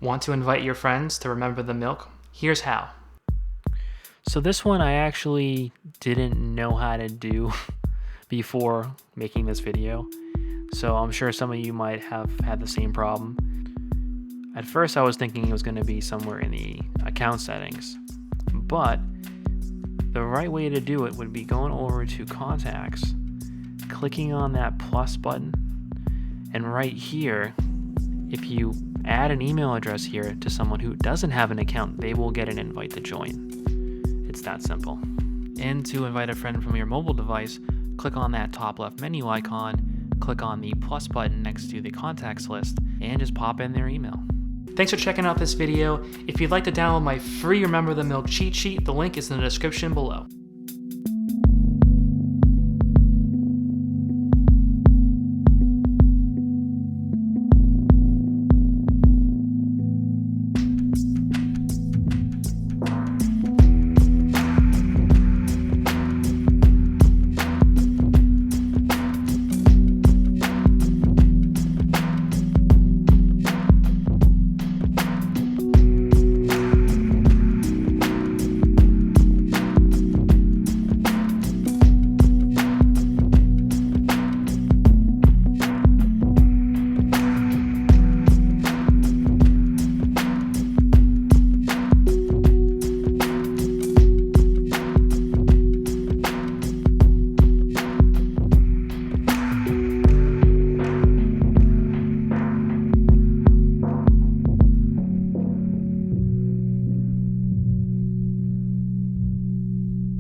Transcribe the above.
Want to invite your friends to Remember the Milk? Here's how. So this one I actually didn't know how to do before making this video. So I'm sure some of you might have had the same problem. At first I was thinking it was going to be somewhere in the account settings, but the right way to do it would be going over to contacts, clicking on that plus button, and right here, if you add an email address here to someone who doesn't have an account, they will get an invite to join. It's that simple. And to invite a friend from your mobile device, click on that top left menu icon, click on the plus button next to the contacts list, and just pop in their email. Thanks for checking out this video. If you'd like to download my free Remember the Milk cheat sheet, the link is in the description below.